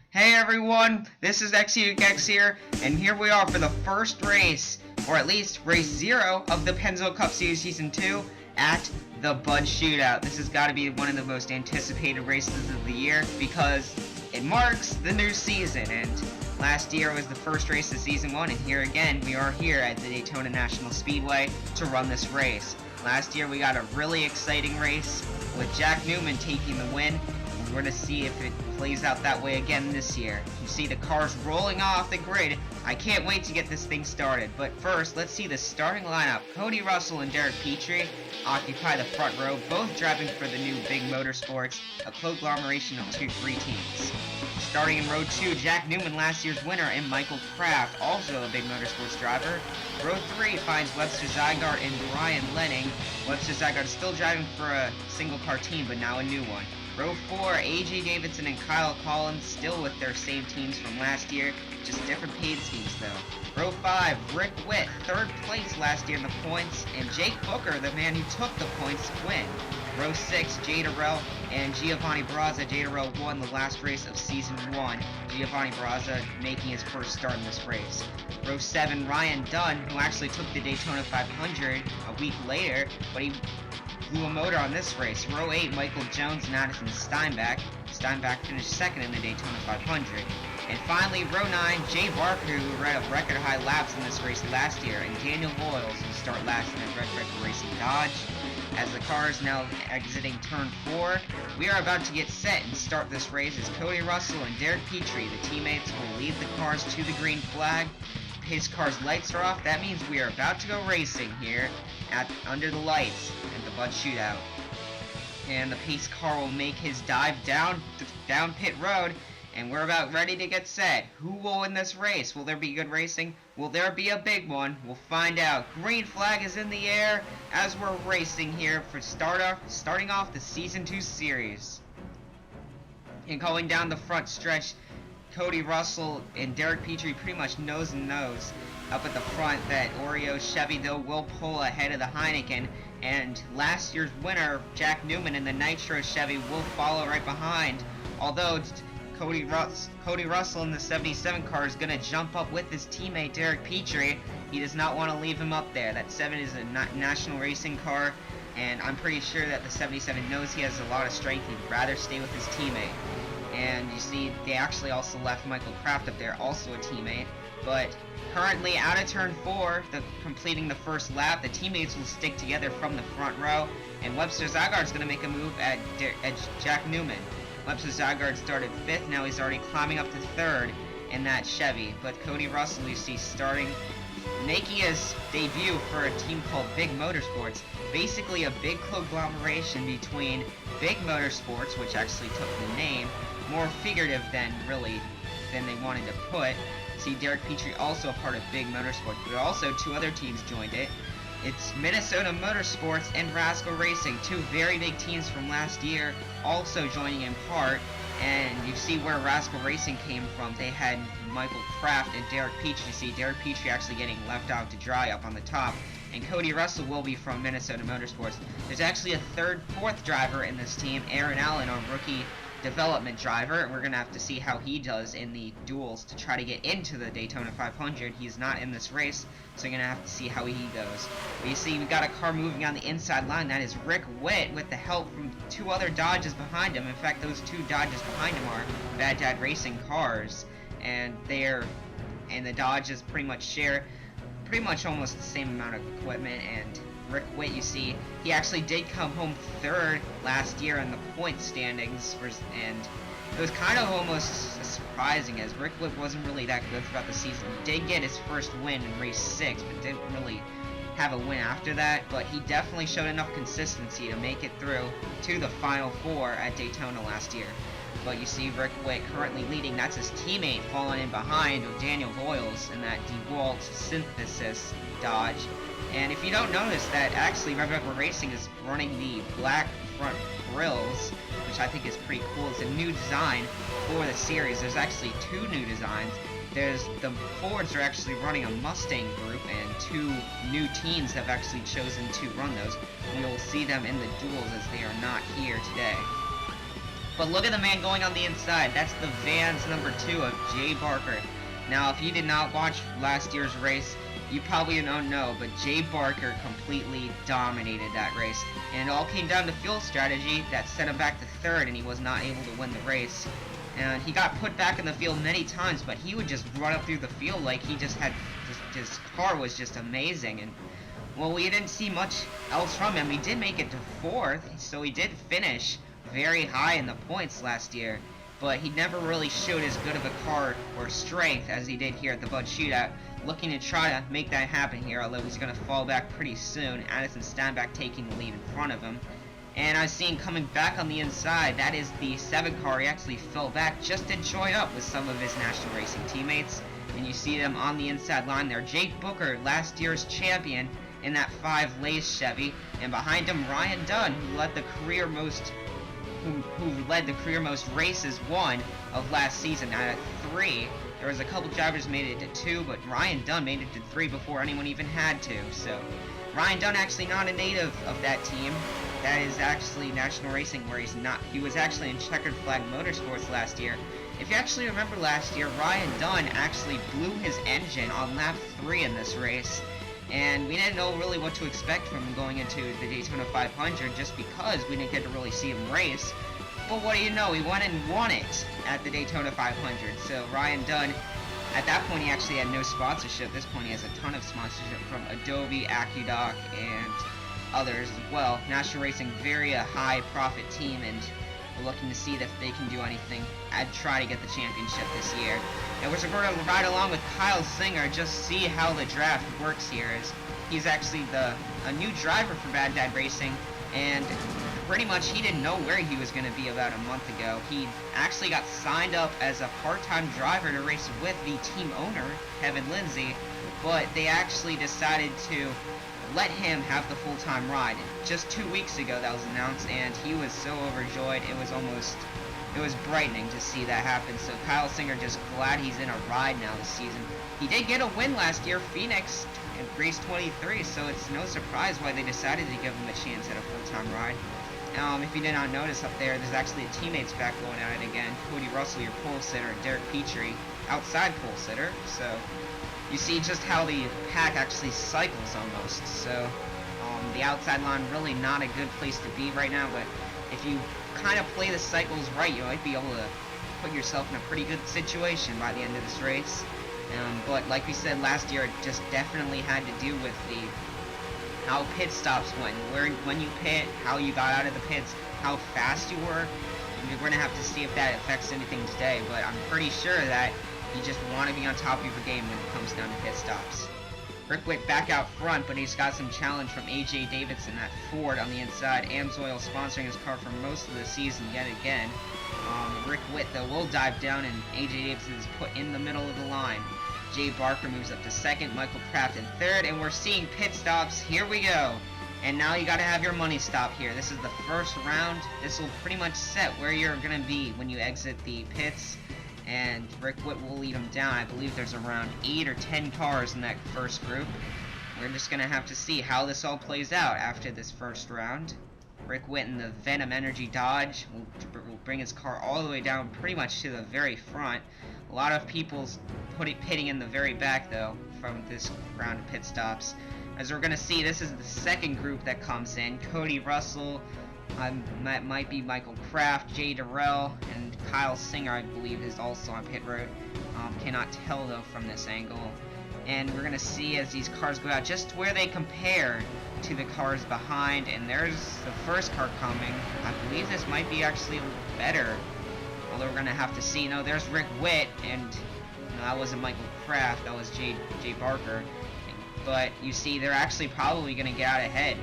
Hey everyone, this is XUX here, and here we are for the first race, or at least race 0 of the Pennzoil Cup Series Season 2 at the Bud Shootout. This has got to be one of the most anticipated races of the year because it marks the new season, and last year was the first race of Season 1, and here again, we are here at the Daytona National Speedway to run this race. Last year we got a really exciting race with Jack Newman taking the win. We're going to see if it plays out that way again this year. You see the cars rolling off the grid. I can't wait to get this thing started. But first, let's see the starting lineup. Cody Russell and Derek Petrie occupy the front row, both driving for the new Big Motorsports, a conglomeration of 2-3 teams. Starting in row 2, Jack Newman, last year's winner, and Michael Kraft, also a Big Motorsports driver. Row 3 finds Webster Zygarde and Brian Lenning. Webster Zygarde is still driving for a single car team, but now a new one. Row 4, AJ Davidson and Kyle Collins, still with their same teams from last year, just different paid schemes though. Row 5, Rick Witt, 3rd place last year in the points, and Jake Booker, the man who took the points, win. Row 6, Jay Durrell and Giovanni Barraza. Jay Durrell won the last race of Season 1, Giovanni Barraza making his first start in this race. Row 7, Ryan Dunn, who actually took the Daytona 500 a week later, but he blew a motor on this race. Row 8, Michael Jones and Addison Steinbach. Steinbach finished 2nd in the Daytona 500. And finally, row 9, Jay Barker, who ran a record high laps in this race last year, and Daniel Boyles, who start last in the Red Record Racing Dodge. As the car is now exiting turn 4, we are about to get set and start this race as Cody Russell and Derek Petrie, the teammates, will lead the cars to the green flag. His car's lights are off. That means we are about to go racing here under the lights at the Bud Shootout. And the pace car will make his dive down pit road, and we're about ready to get set. Who will win this race? Will there be good racing? Will there be a big one? We'll find out. Green flag is in the air as we're racing here for starting off the Season 2 series. And going down the front stretch, Cody Russell and Derek Petrie pretty much nose and nose. Up at the front, that Oreo Chevy though will pull ahead of the Heineken, and last year's winner, Jack Newman, in the Nitro Chevy will follow right behind. Although Cody Russell in the 77 car is going to jump up with his teammate Derek Petrie. He does not want to leave him up there. That 7 is a national racing car, and I'm pretty sure that the 77 knows he has a lot of strength. He'd rather stay with his teammate. And you see, they actually also left Michael Kraft up there, also a teammate. But currently out of turn 4, completing the first lap, the teammates will stick together from the front row, and Webster Zygarde is going to make a move at Jack Newman. Webster Zygarde started 5th, now he's already climbing up to 3rd in that Chevy. But Cody Russell, you see, making his debut for a team called Big Motorsports. Basically a big conglomeration between Big Motorsports, which actually took the name, more figurative than they wanted to put. See, Derek Petrie also a part of Big Motorsports, but also 2 other teams joined it. It's Minnesota Motorsports and Rascal Racing, 2 very big teams from last year, also joining in part. And you see where Rascal Racing came from. They had Michael Kraft and Derek Petrie. See, Derek Petrie actually getting left out to dry up on the top. And Cody Russell will be from Minnesota Motorsports. There's actually a 4th driver in this team, Aaron Allen, a rookie development driver, and we're going to have to see how he does in the duels to try to get into the Daytona 500. He's not in this race, so you're going to have to see how he goes. But you see, we got a car moving on the inside line. That is Rick Witt with the help from 2 other Dodges behind him. In fact, those 2 Dodges behind him are Bad Dad Racing cars, and the Dodges pretty much almost the same amount of equipment. And Rick Witt, you see, he actually did come home 3rd last year in the point standings, and it was kind of almost surprising as Rick Witt wasn't really that good throughout the season. He did get his first win in race 6, but didn't really have a win after that, but he definitely showed enough consistency to make it through to the Final 4 at Daytona last year. But you see Rick Witt currently leading. That's his teammate falling in behind with Daniel Boyles in that DeWalt Synthesis Dodge. And if you don't notice that actually Red Record Racing is running the black front grills, which I think is pretty cool. It's a new design for the series. There's actually 2 new designs. The Fords are actually running a Mustang group, and 2 new teams have actually chosen to run those. We will see them in the duels as they are not here today. But look at the man going on the inside. That's the Vans number 2 of Jay Barker. Now, if you did not watch last year's race, you probably don't know, but Jay Barker completely dominated that race. And it all came down to fuel strategy that sent him back to 3rd, and he was not able to win the race. And he got put back in the field many times, but he would just run up through the field like he just had, his car was just amazing. And well, we didn't see much else from him. He did make it to 4th, so he did finish very high in the points last year, but he never really showed as good of a car or strength as he did here at the Bud Shootout. Looking to try to make that happen here, although he's going to fall back pretty soon. Addison Steinbach taking the lead in front of him. And I've seen coming back on the inside, that is the 7 car. He actually fell back just to join up with some of his National Racing teammates. And you see them on the inside line there. Jake Booker, last year's champion in that 5 Lace Chevy. And behind him, Ryan Dunn, who led the career most races won of last season out of 3. There was a couple drivers made it to 2, but Ryan Dunn made it to 3 before anyone even had to. So Ryan Dunn actually not a native of that team. That is actually National Racing, where he was actually in Checkered Flag Motorsports last year. If you actually remember last year, Ryan Dunn actually blew his engine on lap 3 in this race. And we didn't know really what to expect from him going into the Daytona 500 just because we didn't get to really see him race. But what do you know, he went and won it at the Daytona 500. So Ryan Dunn, at that point he actually had no sponsorship. At this point he has a ton of sponsorship from Adobe, AccuDoc, and others as well. National Racing, very high profit team, and we're looking to see if they can do anything and try to get the championship this year. And we're going to ride along with Kyle Singer, just see how the draft works here. As he's actually a new driver for Bad Dad Racing, and pretty much he didn't know where he was going to be about a month ago. He actually got signed up as a part-time driver to race with the team owner, Kevin Lindsay, but they actually decided to let him have the full-time ride. Just 2 weeks ago that was announced, and he was so overjoyed. It was brightening to see that happen. So Kyle Singer just glad he's in a ride now this season. He did get a win last year, Phoenix, in race 23, so it's no surprise why they decided to give him a chance at a full-time ride. If you did not notice up there's actually a teammates back going at it again. Cody Russell, your pole sitter, and Derek Petrie, outside pole sitter. So you see just how the pack actually cycles almost. So the outside line really not a good place to be right now, but if you kind of play the cycles right, you might be able to put yourself in a pretty good situation by the end of this race. But like we said last year, it just definitely had to do with how pit stops went, when you pit, how you got out of the pits, how fast you were. We're going to have to see if that affects anything today, but I'm pretty sure that you just want to be on top of your game when it comes down to pit stops. Rick Witt back out front, but he's got some challenge from AJ Davidson at Ford on the inside. Amsoil sponsoring his car for most of the season yet again. Rick Witt, though, will dive down, and AJ Davidson is put in the middle of the line. Jay Barker moves up to 2nd, Michael Kraft in 3rd, and we're seeing pit stops. Here we go. And now you got to have your money stop here. This is the first round. This will pretty much set where you're going to be when you exit the pits. And Rick Witt will lead them down. I believe there's around 8 or 10 cars in that first group. We're just going to have to see how this all plays out after this first round. Rick Witt in the Venom Energy Dodge will bring his car all the way down pretty much to the very front. A lot of people's pitting in the very back, though, from this round of pit stops. As we're going to see, this is the second group that comes in. Cody Russell, might be Michael Kraft, Jay Durrell, and Kyle Singer, I believe, is also on pit road. Cannot tell, though, from this angle. And we're going to see as these cars go out just where they compare to the cars behind. And there's the first car coming. I believe this might be actually a little better. Although we're going to have to see. No, there's Rick Witt, and no, that wasn't Michael Kraft. That was Jay Barker. But you see, they're actually probably going to get out ahead.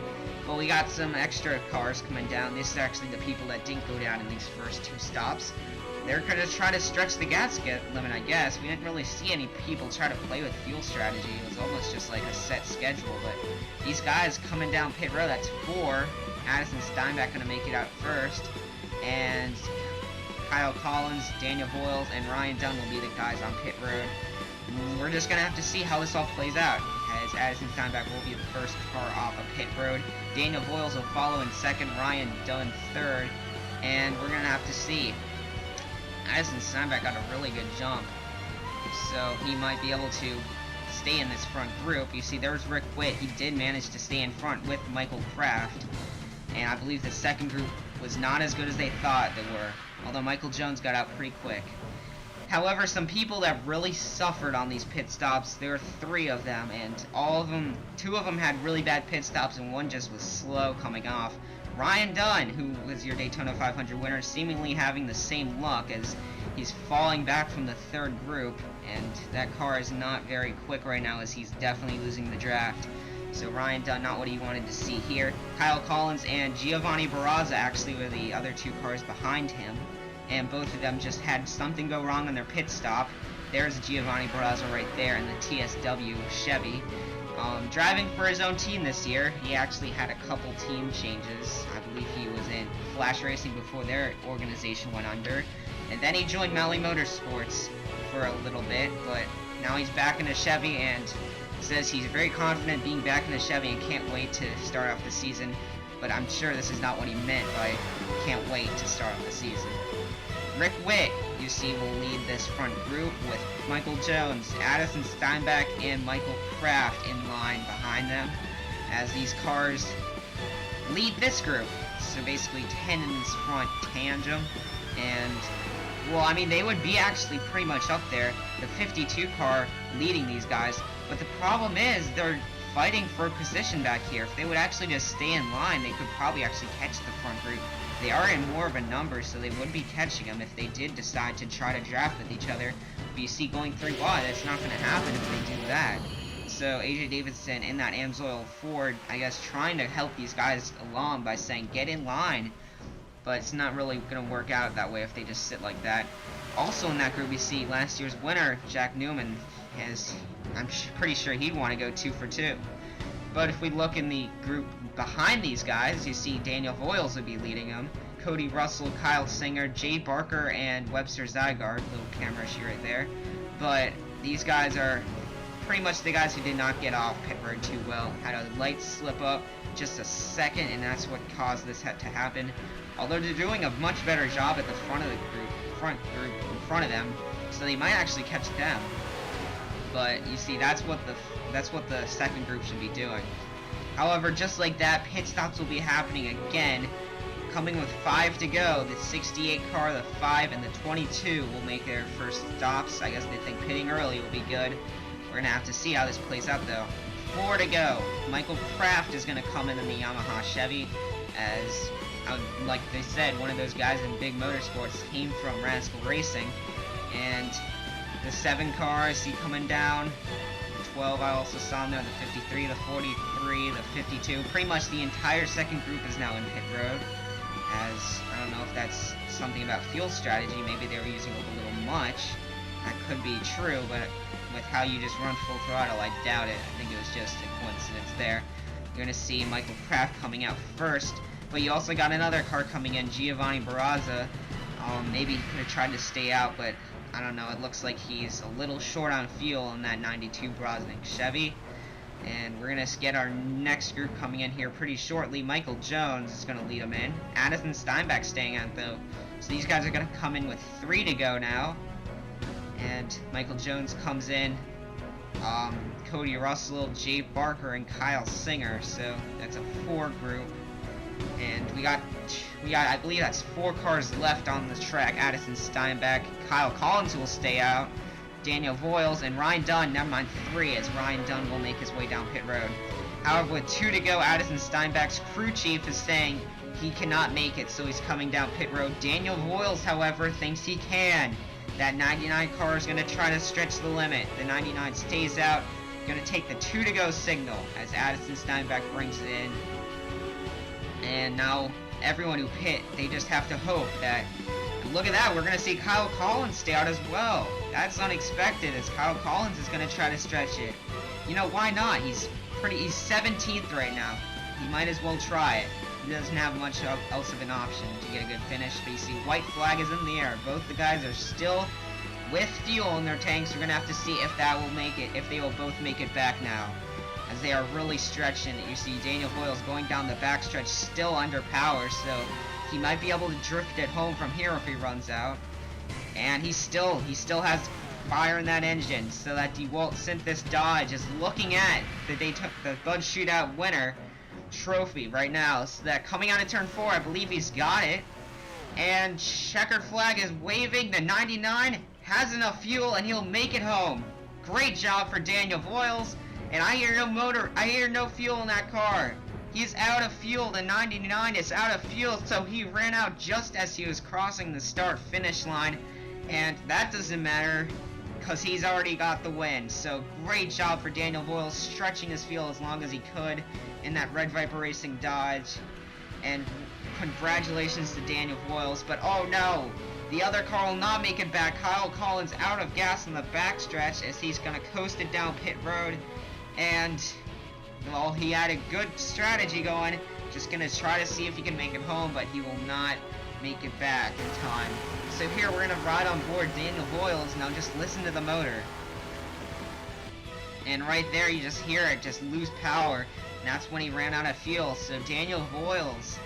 But we got some extra cars coming down. This is actually the people that didn't go down in these first 2 stops. They're going to try to stretch the gas limit, I guess. We didn't really see any people try to play with fuel strategy. It was almost just like a set schedule. But these guys coming down pit road, that's 4. Addison Steinbach going to make it out first. And Kyle Collins, Daniel Boyles, and Ryan Dunn will be the guys on pit road. We're just going to have to see how this all plays out, as Addison Steinbach will be the first car off of pit road. Daniel Boyles will follow in 2nd, Ryan Dunn 3rd, and we're gonna have to see. Addison Steinbach got a really good jump, so he might be able to stay in this front group. You see, there's Rick Witt. He did manage to stay in front with Michael Kraft, and I believe the second group was not as good as they thought they were, although Michael Jones got out pretty quick. However, some people that really suffered on these pit stops, there were 3 of them, and all of them, 2 of them had really bad pit stops, and one just was slow coming off. Ryan Dunn, who was your Daytona 500 winner, seemingly having the same luck as he's falling back from the 3rd group, and that car is not very quick right now as he's definitely losing the draft. So Ryan Dunn, not what he wanted to see here. Kyle Collins and Giovanni Barraza actually were the other 2 cars behind him, and both of them just had something go wrong on their pit stop. There's Giovanni Barraza right there in the TSW Chevy. Driving for his own team this year, he actually had a couple team changes. I believe he was in Flash Racing before their organization went under, and then he joined Maui Motorsports for a little bit, but now he's back in a Chevy and says he's very confident being back in a Chevy and can't wait to start off the season. But I'm sure this is not what he meant by can't wait to start off the season. Rick Witt, you see, will lead this front group with Michael Jones, Addison Steinbach, and Michael Kraft in line behind them as these cars lead this group. So basically 10 in this front tandem, and well, I mean, they would be actually pretty much up there, the 52 car leading these guys, but the problem is they're fighting for position back here. If they would actually just stay in line, they could probably actually catch the front group. They are in more of a number, so they would be catching them if they did decide to try to draft with each other. But you see, going 3 wide, that's not going to happen if they do that. So AJ Davidson in that Amsoil Ford, I guess, trying to help these guys along by saying, get in line. But it's not really going to work out that way if they just sit like that. Also in that group, we see last year's winner, Jack Newman, I'm pretty sure he'd want to go 2 for 2. But if we look in the group behind these guys, you see Daniel Voiles would be leading them. Cody Russell, Kyle Singer, Jay Barker, and Webster Zygarde. Little camera issue right there. But these guys are pretty much the guys who did not get off pit road too well. Had a light slip up, just a second, and that's what caused this to happen. Although they're doing a much better job at the front of the group, in front of them, so they might actually catch them. But you see, that's what the second group should be doing. However, just like that, pit stops will be happening again. Coming with 5 to go, the 68 car, the 5, and the 22 will make their first stops. I guess they think pitting early will be good. We're gonna have to see how this plays out, though. 4 to go. Michael Kraft is gonna come in the Yamaha Chevy, as like they said, one of those guys in Big Motorsports came from Rascal Racing. And the 7 car I see coming down, the 12 I also saw in there, the 53, the 43, the 52. Pretty much the entire second group is now in pit road, as I don't know if that's something about fuel strategy. Maybe they were using a little much. That could be true, but with how you just run full throttle, I doubt it. I think it was just a coincidence there. You're going to see Michael Kraft coming out first, but you also got another car coming in, Giovanni Barraza. Maybe he could have tried to stay out, but I don't know. It looks like he's a little short on fuel in that 92 Brosnik Chevy. And we're going to get our next group coming in here pretty shortly. Michael Jones is going to lead them in. Addison Steinbach staying out, though. So these guys are going to come in with 3 to go now. And Michael Jones comes in. Cody Russell, Jay Barker, and Kyle Singer. So that's a 4 group. And we got I believe that's 4 cars left on the track. Addison Steinbach, Kyle Collins will stay out, Daniel Voiles, and Ryan Dunn, never mind 3, as Ryan Dunn will make his way down pit road. However, with 2 to go, Addison Steinbach's crew chief is saying he cannot make it, so he's coming down pit road. Daniel Voiles, however, thinks he can. That 99 car is going to try to stretch the limit. The 99 stays out, going to take the 2 to go signal as Addison Steinbach brings it in. And now everyone who pit, they just have to hope that, look at that, we're going to see Kyle Collins stay out as well. That's unexpected, as Kyle Collins is going to try to stretch it. You know, why not? He's 17th right now. He might as well try it. He doesn't have much else of an option to get a good finish, but you see white flag is in the air. Both the guys are still with fuel in their tanks. We're going to have to see if that will make it, if they will both make it back now, as they are really stretching. You see Daniel Voiles going down the backstretch, still under power, so He might be able to drift it home from here if he runs out. And he still has fire in that engine, so that DeWalt Dodge is looking at the Bud Shootout winner trophy right now. So that coming out of turn 4, I believe he's got it. And checkered flag is waving. The 99 has enough fuel and he'll make it home. Great job for Daniel Voiles. And I hear no fuel in that car. He's out of fuel. The 99 is out of fuel, so he ran out just as he was crossing the start-finish line. And that doesn't matter, because he's already got the win. So great job for Daniel Voiles, stretching his fuel as long as he could in that Red Viper Racing Dodge. And congratulations to Daniel Voiles. But oh no, the other car will not make it back. Kyle Collins out of gas on the backstretch as he's going to coast it down pit road. And well, he had a good strategy going. Just going to try to see if he can make it home, but he will not make it back in time. So here we're going to ride on board Daniel Voiles. Now just listen to the motor. And right there you just hear it just lose power. And that's when he ran out of fuel. So Daniel Voiles,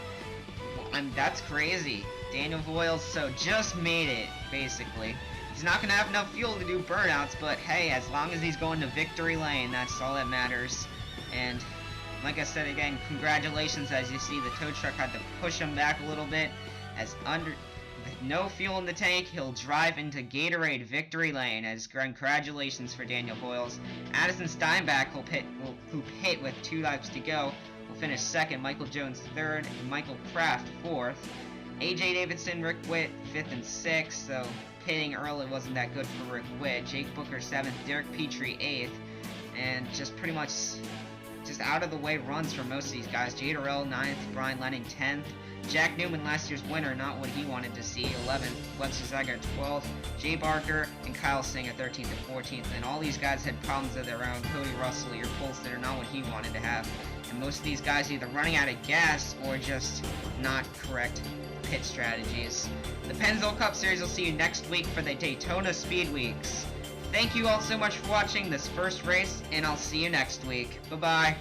that's crazy. Daniel Voiles so just made it, basically. He's not going to have enough fuel to do burnouts, but hey, as long as he's going to victory lane, that's all that matters. And like I said again, congratulations. As you see, the tow truck had to push him back a little bit. As with no fuel in the tank, he'll drive into Gatorade victory lane. As congratulations for Daniel Voiles. Addison Steinbach who pit with 2 laps to go, will finish second. Michael Jones third, and Michael Kraft fourth. AJ Davidson, Rick Witt 5th and 6th. So pitting early wasn't that good for Rick Witt. Jake Booker 7th, Derek Petrie 8th, and just pretty much just out of the way runs for most of these guys. Jay Durrell 9th, Brian Lennon 10th, Jack Newman, last year's winner, not what he wanted to see, 11th, Webster Zagar 12th, Jay Barker and Kyle Singh at 13th and 14th, and all these guys had problems of their own. Cody Russell, your pulse that are not what he wanted to have, and most of these guys either running out of gas or just not correct pit strategies. The Pennzoil Cup Series will see you next week for the Daytona Speed Weeks. Thank you all so much for watching this first race, and I'll see you next week. Bye-bye.